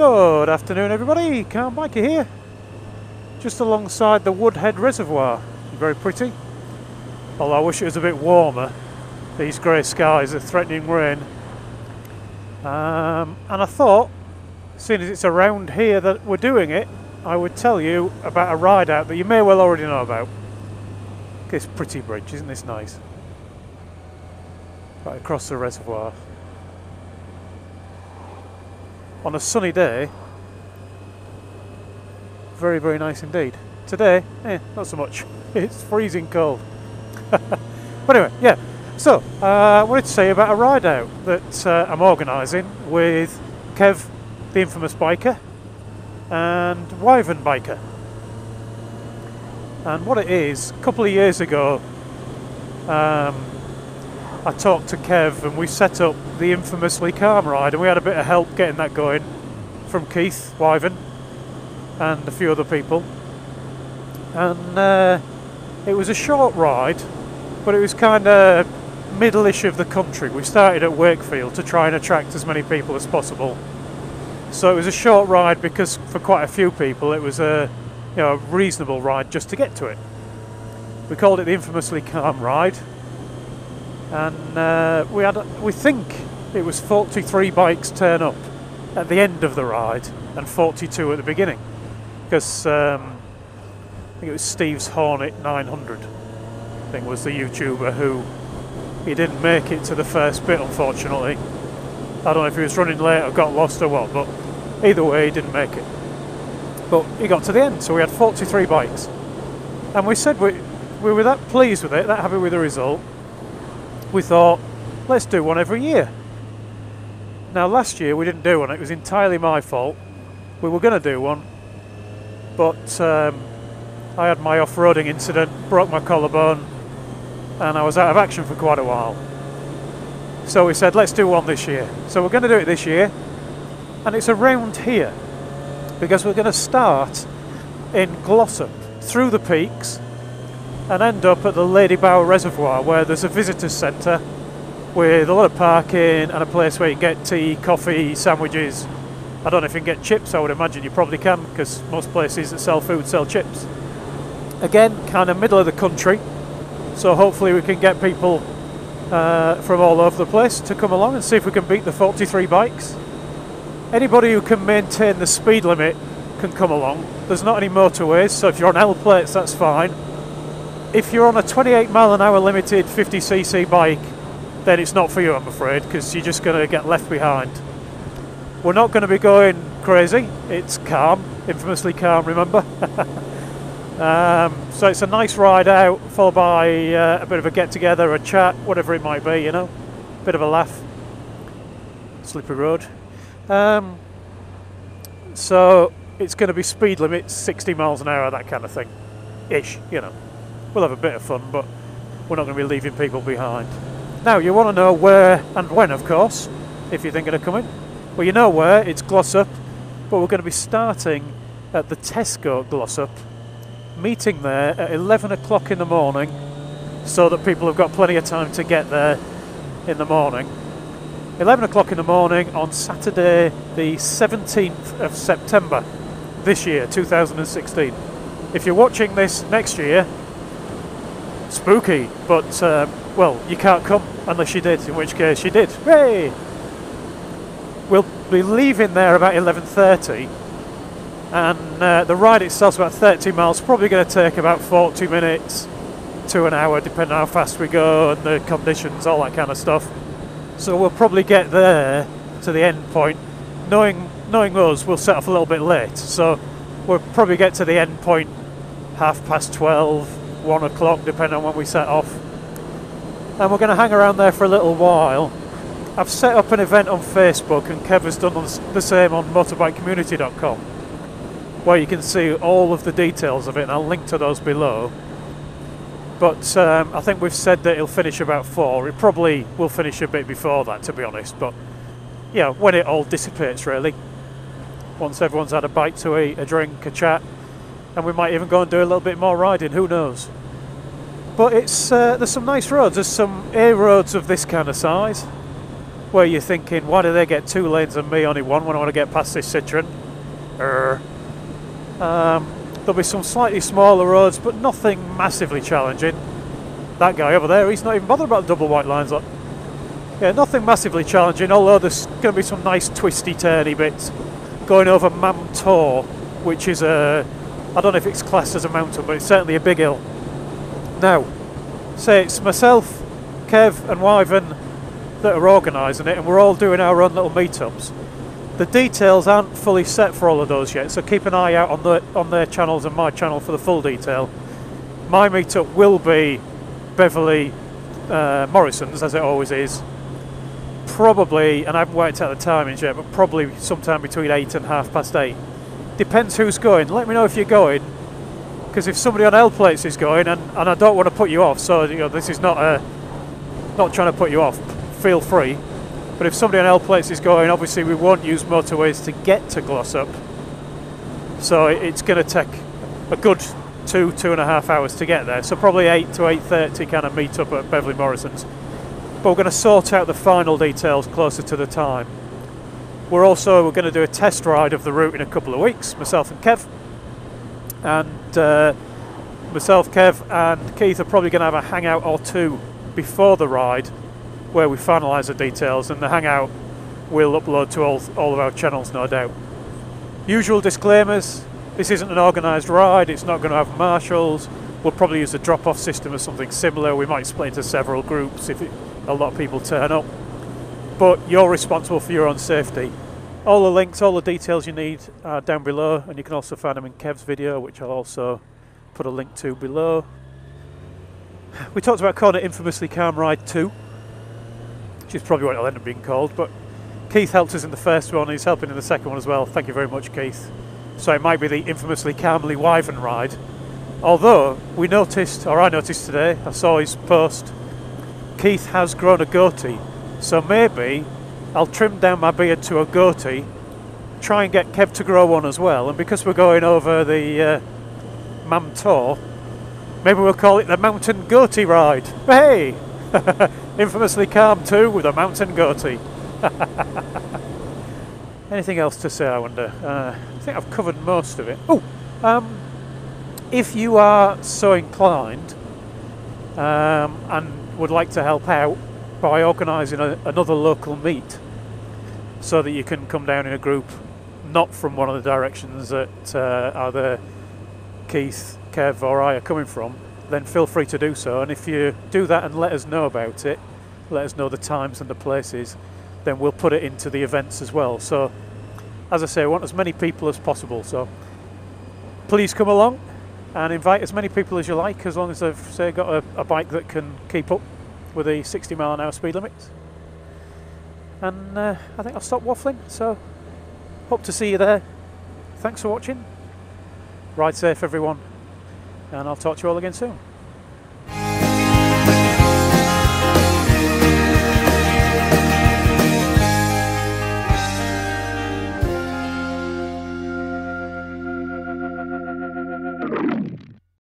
Good afternoon everybody, Car Biker here, just alongside the Woodhead Reservoir. Very pretty, although I wish it was a bit warmer. These grey skies are threatening rain. And I thought, seeing as it's around here that we're doing it, I would tell you about a ride out that you may well already know about. This pretty bridge, isn't this nice? Right across the reservoir. On a sunny day, very, very nice indeed. Today, not so much. It's freezing cold. But anyway, yeah. So, I wanted to say about a ride out that I'm organising with Kev, the infamous biker, and Wyvern biker. And what it is, a couple of years ago, I talked to Kev and we set up the infamously calm ride, and we had a bit of help getting that going from Keith, Wyvern, and a few other people. And it was a short ride, but it was kind of middle-ish of the country. We started at Wakefield to try and attract as many people as possible. So it was a short ride because for quite a few people it was a reasonable ride just to get to it. We called it the infamously calm ride. And we think it was 43 bikes turn up at the end of the ride and 42 at the beginning, because I think it was Steve's Hornet 900 I think was the YouTuber who he didn't make it to the first bit, unfortunately. I don't know if he was running late or got lost or what, but either way he didn't make it. But he got to the end, so we had 43 bikes, and we said we were that pleased with it, that happy with the result. We thought, let's do one every year. Now last year we didn't do one, it was entirely my fault. We were going to do one, but I had my off-roading incident, broke my collarbone, and I was out of action for quite a while. So we said, let's do one this year. So we're going to do it this year, and it's around here, because we're going to start in Glossop, through the peaks, and end up at the Lady Bower Reservoir, where there's a visitors centre with a lot of parking and a place where you can get tea, coffee, sandwiches. I don't know if you can get chips. I would imagine you probably can, because most places that sell food sell chips. Again, kind of middle of the country, so hopefully we can get people from all over the place to come along and see if we can beat the 43 bikes. Anybody who can maintain the speed limit can come along. There's not any motorways, so if you're on L plates that's fine. If you're on a 28 mile an hour limited 50cc bike, then it's not for you, I'm afraid, because you're just going to get left behind. We're not going to be going crazy. It's calm, infamously calm, remember? So it's a nice ride out, followed by a bit of a get-together, a chat, whatever it might be, bit of a laugh. Slippery road. So it's going to be speed limit 60 miles an hour, that kind of thing. Ish, We'll have a bit of fun, but we're not going to be leaving people behind. Now, you want to know where and when, of course, if you're thinking of coming. Well, you know where, it's Glossop, but we're going to be starting at the Tesco Glossop, meeting there at 11 o'clock in the morning, so that people have got plenty of time to get there in the morning. 11 o'clock in the morning on Saturday, the 17th of September, this year, 2016. If you're watching this next year, spooky, but well, you can't come unless you did, in which case you did. Hooray! We'll be leaving there about 11:30, and the ride itself's about 30 miles, probably going to take about 40 minutes to an hour, depending on how fast we go and the conditions, all that kind of stuff. So we'll probably get there to the end point. Knowing us, we'll set off a little bit late, so we'll probably get to the end point 12:30, 1 o'clock, depending on when we set off. And we're going to hang around there for a little while. I've set up an event on Facebook, and Kev has done the same on motorbikecommunity.com, where you can see all of the details of it, and I'll link to those below. But I think we've said that it'll finish about 4. It probably will finish a bit before that, to be honest, but yeah, when it all dissipates, really. Once everyone's had a bite to eat, a drink, a chat, and we might even go and do a little bit more riding, who knows. But it's there's some nice roads. There's some A roads of this kind of size, where you're thinking, why do they get 2 lanes and me only 1 when I want to get past this Citroen? There'll be some slightly smaller roads, but nothing massively challenging. That guy over there, he's not even bothered about the double white lines. Look. Yeah, nothing massively challenging, although there's going to be some nice twisty turny bits going over Mam Tor, which is a, I don't know if it's classed as a mountain, but it's certainly a big hill. Now, say it's myself, Kev and Wyvern that are organising it, and we're all doing our own little meetups. The details aren't fully set for all of those yet, so keep an eye out on their channels and my channel for the full detail. My meetup will be Beverley Morrison's, as it always is. Probably, and I haven't worked out the timings yet, but probably sometime between 8 and 8:30. Depends who's going. Let me know if you're going, because if somebody on L plates is going, and I don't want to put you off, so you know this is not trying to put you off. Feel free. But if somebody on L plates is going, obviously we won't use motorways to get to Glossop, so it's going to take a good 2.5 hours to get there. So probably 8 to 8:30 kind of meet up at Beverley Morrison's. But we're going to sort out the final details closer to the time. We're going to do a test ride of the route in a couple of weeks, myself and Kev. And myself, Kev and Keith are probably going to have a hangout or two before the ride where we finalise the details, and the hangout we'll upload to all of our channels, no doubt. Usual disclaimers, this isn't an organised ride, it's not going to have marshals. We'll probably use a drop-off system or something similar. We might split into several groups if a lot of people turn up. But you're responsible for your own safety. All the links, all the details you need are down below, and you can also find them in Kev's video, which I'll also put a link to below. We talked about calling it Infamously Calm Ride 2, which is probably what it'll end up being called, but Keith helped us in the first one, he's helping in the second one as well. Thank you very much, Keith. So it might be the Infamously Calmly Wyvern Ride. Although we noticed, or I noticed today, I saw his post, Keith has grown a goatee, so maybe I'll trim down my beard to a goatee, try and get Kev to grow one as well, and because we're going over the Mam Tor, maybe we'll call it the Mountain Goatee Ride. Hey! Infamously Calm 2 with a mountain goatee. Anything else to say, I wonder? I think I've covered most of it. Oh! If you are so inclined and would like to help out by organising another local meet so that you can come down in a group not from one of the directions that either Keith, Kev or I are coming from, then feel free to do so. And if you do that and let us know about it, let us know the times and the places, then we'll put it into the events as well. So as I say, I want as many people as possible, so please come along and invite as many people as you like, as long as they've, say, got a bike that can keep up with the 60-mile-an-hour speed limits. And I think I'll stop waffling, so hope to see you there. Thanks for watching. Ride safe, everyone, and I'll talk to you all again soon.